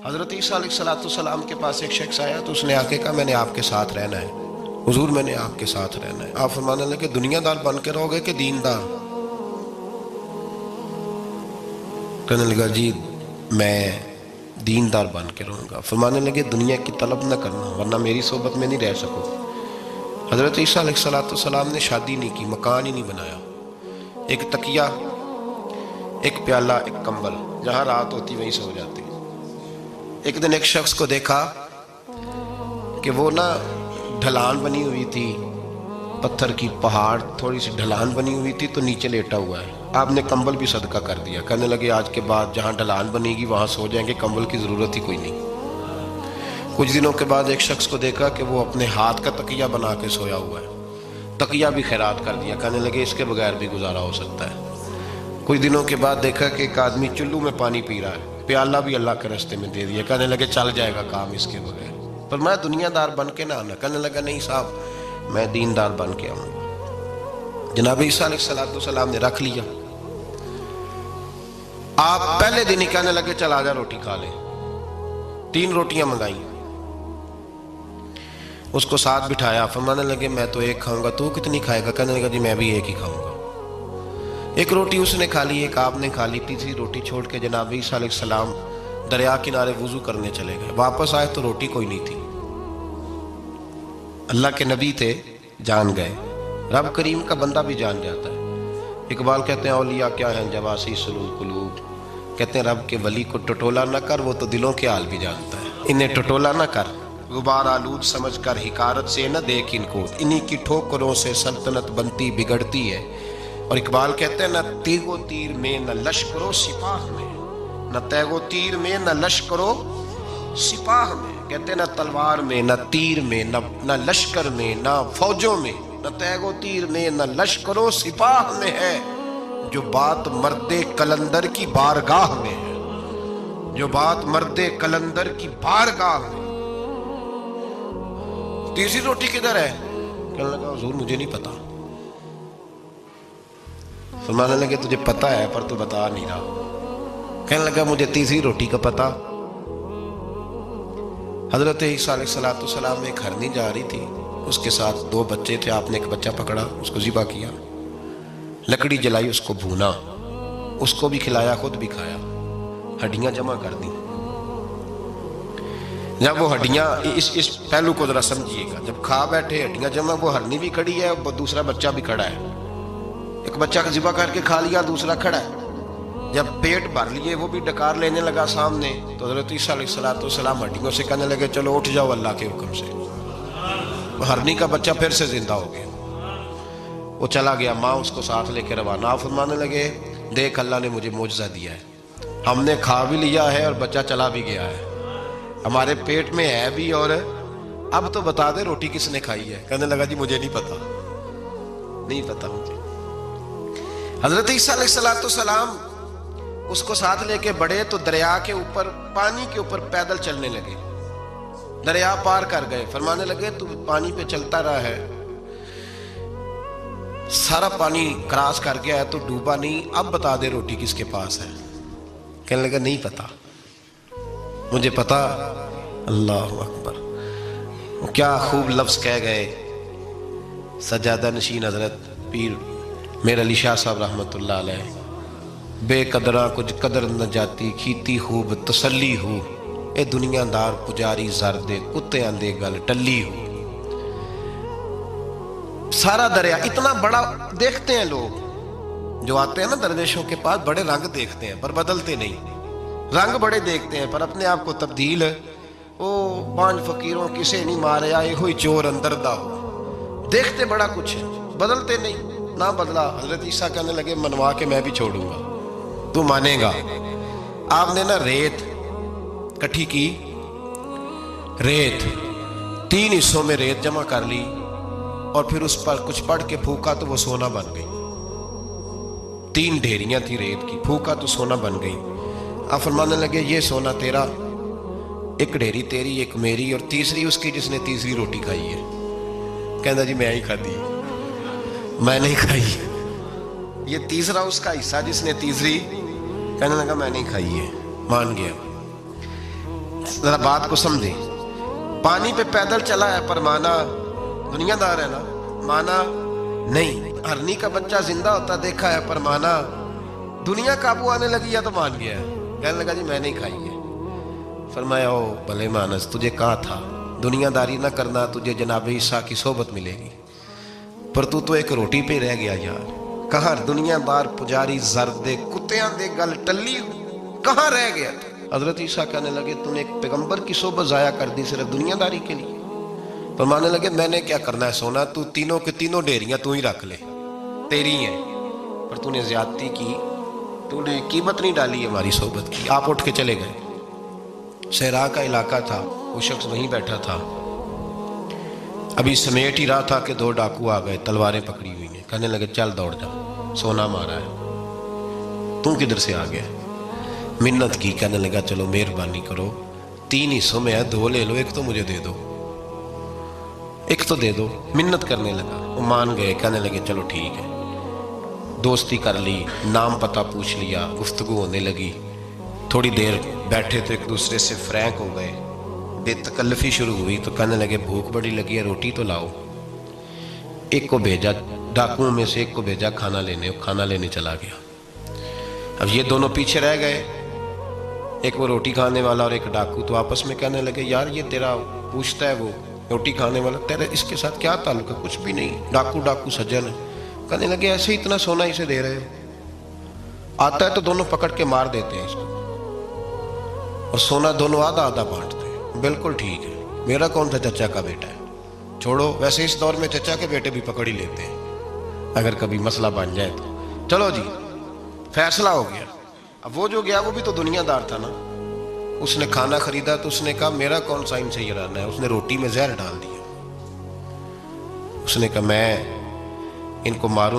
حضرت عیسیٰ علیہ السلام کے پاس ایک شخص آیا تو اس نے آ کے کہا میں نے آپ کے ساتھ رہنا ہے حضور، میں نے آپ کے ساتھ رہنا ہے۔ آپ فرمانے لگے دنیا دار بن کے رہو گے کہ دیندار؟ کہنے لگا جی میں دیندار بن کے رہوں گا۔ فرمانے لگے دنیا کی طلب نہ کرنا ورنہ میری صحبت میں نہیں رہ سکو۔ حضرت عیسیٰ علیہ السلام نے شادی نہیں کی، مکان ہی نہیں بنایا، ایک تکیہ، ایک پیالہ، ایک کمبل، جہاں رات ہوتی وہیں سو جاتی۔ ایک دن ایک شخص کو دیکھا کہ وہ ڈھلان بنی ہوئی تھی، پتھر کی پہاڑ تھوڑی سی ڈھلان بنی ہوئی تھی تو نیچے لیٹا ہوا ہے۔ آپ نے کمبل بھی صدقہ کر دیا، کہنے لگے آج کے بعد جہاں ڈھلان بنے گی وہاں سو جائیں گے، کمبل کی ضرورت ہی کوئی نہیں۔ کچھ دنوں کے بعد ایک شخص کو دیکھا کہ وہ اپنے ہاتھ کا تکیہ بنا کے سویا ہوا ہے، تکیہ بھی خیرات کر دیا، کہنے لگے اس کے بغیر بھی گزارا ہو سکتا ہے۔ کچھ دنوں کے بعد دیکھا کہ ایک آدمی چلو میں پانی پی رہا ہے، پیالہ بھی اللہ کے راستے میں دے دیا، کہنے لگے چل جائے گا کام اس کے بغیر۔ پر میں دنیا دار بن کے نہ آنا، کہنے لگا نہیں صاحب میں دیندار بن کے آؤں گا۔ جناب عیسیٰ علیہ السلام نے رکھ لیا۔ آپ پہلے دن ہی کہنے لگے چل آجا روٹی کھا لیں۔ 3 روٹیاں منگائیں، اس کو ساتھ بٹھایا، فرمانے لگے میں تو ایک کھاؤں گا، تو کتنی کھائے گا؟ کہنے لگا جی میں بھی ایک ہی کھاؤں گا۔ ایک روٹی اس نے کھا لی، ایک آپ نے کھا لی، تیسری روٹی چھوڑ کے جناب عیسیٰ علیہ السلام دریا کنارے وضو کرنے چلے گئے۔ واپس آئے تو روٹی کوئی نہیں تھی۔ اللہ کے نبی تھے، جان گئے۔ رب کریم کا بندہ بھی جان جاتا ہے۔ اقبال کہتے ہیں اولیاء کیا ہیں جواسی سلول قلوب، کہتے ہیں رب کے ولی کو ٹٹولا نہ کر، وہ تو دلوں کے حال بھی جانتا ہے۔ انہیں ٹٹولا نہ کر، غبار آلود سمجھ کر حقارت سے نہ دیکھ ان کو، انہی کی ٹھوکروں سے سلطنت بنتی بگڑتی ہے۔ اور اقبال کہتے ہیں نہ تیغ و تیر میں نہ لشکر و سپاہ میں، نہ تیغ و تیر میں نہ لشکر و سپاہ میں، کہتے ہیں نہ تلوار میں نہ تیر میں نہ لشکر میں نہ فوجوں میں، نہ تیغ و تیر میں نہ لشکر و سپاہ میں ہے جو بات مرد قلندر کی بارگاہ میں ہے، جو بات مرد قلندر کی بارگاہ میں۔ تیسری روٹی کدھر ہے؟ کہنے لگا حضور مجھے نہیں پتا۔ فرمانے لگے تجھے پتا ہے پر تو بتا نہیں رہا۔ کہنے لگا مجھے تیسری روٹی کا پتا۔ حضرت عیسیٰ علیہ السلام میں ایک ہرنی جا رہی تھی، اس کے ساتھ 2 بچے تھے، آپ نے ایک بچہ پکڑا، اس کو ذبح کیا، لکڑی جلائی، اس کو بھونا، اس کو بھی کھلایا، خود بھی کھایا، ہڈیاں جمع کر دی۔ جب وہ ہڈیاں اس پہلو کو ذرا سمجھیے گا، جب کھا بیٹھے ہڈیاں جمع، وہ ہرنی بھی کھڑی ہے اور دوسرا بچہ بھی کھڑا ہے، ایک بچہ کا ذبح کر کے کھا لیا، دوسرا کھڑا ہے۔ جب پیٹ بھر لیے وہ بھی ڈکار لینے لگا سامنے، تو حضرت عیسیٰ علیہ السلام ہڈیوں سے کہنے لگے چلو اٹھ جاؤ اللہ کے حکم سے۔ ہرنی کا بچہ پھر سے زندہ ہو گیا، وہ چلا گیا، ماں اس کو ساتھ لے کے روانہ۔ فرمانے لگے دیکھ اللہ نے مجھے معجزہ دیا ہے، ہم نے کھا بھی لیا ہے اور بچہ چلا بھی گیا ہے، ہمارے پیٹ میں ہے بھی، اور اب تو بتا دے روٹی کس نے کھائی ہے؟ کہنے لگا جی مجھے نہیں پتا، نہیں پتا مجھے۔ حضرت عیسیٰ علیہ السلام اس کو ساتھ لے کے بڑھے تو دریا کے اوپر، پانی کے اوپر پیدل چلنے لگے، دریا پار کر گئے۔ فرمانے لگے تو پانی پہ چلتا رہا ہے، سارا پانی کراس کر گیا ہے تو ڈوبا نہیں، اب بتا دے روٹی کس کے پاس ہے؟ کہنے لگا نہیں پتا، مجھے پتا۔ اللہ اکبر، کیا خوب لفظ کہہ گئے سجادہ نشین حضرت پیر میر علی شاہ صاحب رحمۃ اللہ علیہ، بے قدراں کچھ قدر نہ جاتی، کھیتی خوب تسلی ہو، اے دنیا دار پجاری زردے کتے آندے گل ٹلی ہو۔ سارا دریا اتنا بڑا دیکھتے ہیں لوگ جو آتے ہیں نا درویشوں کے پاس، بڑے رنگ دیکھتے ہیں پر بدلتے نہیں، رنگ بڑے دیکھتے ہیں پر اپنے آپ کو تبدیل، او 5 فقیروں کسے نہیں مارے آئے ہوئی چور اندر دا ہو، دیکھتے بڑا کچھ ہے بدلتے نہیں۔ نہ بدلا، حضرت عیسیٰ کہنے لگے منوا کے میں بھی چھوڑوں گا، تو مانے گا۔ آپ نے ریت کٹھی کی، ریت 3 حصوں میں ریت جمع کر لی اور پھر اس پر کچھ پڑھ کے پھونکا تو وہ سونا بن گئی۔ 3 ڈھیریاں تھی ریت کی، پھونکا تو سونا بن گئی۔ آپ فرمانے لگے یہ سونا تیرا، ایک ڈھیری تیری، ایک میری، اور تیسری اس کی جس نے تیسری روٹی کھائی ہے۔ کہنا جی میں ہی کھا دی، میں نہیں کھائی، یہ تیسرا اس کا حصہ جس نے تیسری، کہنے لگا میں نہیں کھائی ہے، مان گیا۔ ذرا بات کو سمجھے. پانی پہ پیدل چلا ہے پر مانا دنیا دار ہے نا, مانا نہیں. ہرنی کا بچہ زندہ ہوتا دیکھا ہے پر مانا دنیا قابو آنے لگی ہے تو مان گیا ہے. کہنے لگا جی میں نہیں کھائی ہے. فرمایا او بھلے مانس, تجھے کہا تھا دنیا داری نہ کرنا, تجھے جناب عیسیٰ کی صحبت ملے گی, پر تو ایک روٹی پہ رہ گیا یار. کہاں دنیا دار پجاری زردے کتیاں دے گل ٹلی, کہاں رہ گیا. حضرت عیسیٰ کہنے لگے تو نے ایک پیغمبر کی صحبت ضائع کر دی صرف دنیا داری کے لیے. فرمانے لگے میں نے کیا کرنا ہے سونا, تو تینوں کے تینوں ڈیریاں تو ہی رکھ لے, تیری ہیں, پر تو نے زیادتی کی, تو نے قیمت نہیں ڈالی ہماری صحبت کی. آپ اٹھ کے چلے گئے. صحرا کا علاقہ تھا, وہ شخص وہیں بیٹھا تھا, ابھی سمیٹ ہی رہا تھا کہ دو ڈاکو آ گئے, تلواریں پکڑی ہوئی ہیں. کہنے لگے چل دوڑ جا, سونا مارا ہے, تو کدھر سے آ گیا. منت کی, کہنے لگا چلو مہربانی کرو, 3 حصوں میں ہے, 2 لے لو, ایک تو مجھے دے دو, ایک تو دے دو. منت کرنے لگا, وہ مان گئے. کہنے لگے چلو ٹھیک ہے. دوستی کر لی, نام پتہ پوچھ لیا, گفتگو ہونے لگی. تھوڑی دیر بیٹھے تو ایک دوسرے سے فرینک ہو گئے, بے تکلفی شروع ہوئی. تو کہنے لگے بھوک بڑی لگی ہے, روٹی تو لاؤ. ایک کو بھیجا, ڈاکوؤں میں سے ایک کو بھیجا کھانا لینے, کھانا لینے چلا گیا. اب یہ دونوں پیچھے رہ گئے, ایک وہ روٹی کھانے والا اور ایک ڈاکو. تو آپس میں کہنے لگے یار یہ تیرا پوچھتا ہے وہ روٹی کھانے والا, تیرے اس کے ساتھ کیا تعلق ہے. کچھ بھی نہیں, ڈاکو سجن ہے. کہنے لگے ایسے ہی اتنا سونا اسے دے رہے ہو, آتا ہے تو دونوں پکڑ کے مار دیتے ہیں اس کو, اور سونا دونوں آدھا آدھا بانٹتے ہیں. بالکل ٹھیک ہے, میرا کون تھا, چچا کا بیٹا ہے, چھوڑو. ویسے اس دور میں چچا کے بیٹے بھی پکڑ ہی لیتے ہیں اگر کبھی مسئلہ بن جائے تو. چلو جی فیصلہ ہو گیا. اب وہ جو گیا وہ بھی تو دنیا دار تھا نا, اس نے کھانا خریدا تو اس نے کہا میرا کون سا ان سے یہ رہنا ہے. اس نے روٹی میں زہر ڈال دیا. اس نے کہا میں ان کو ماروں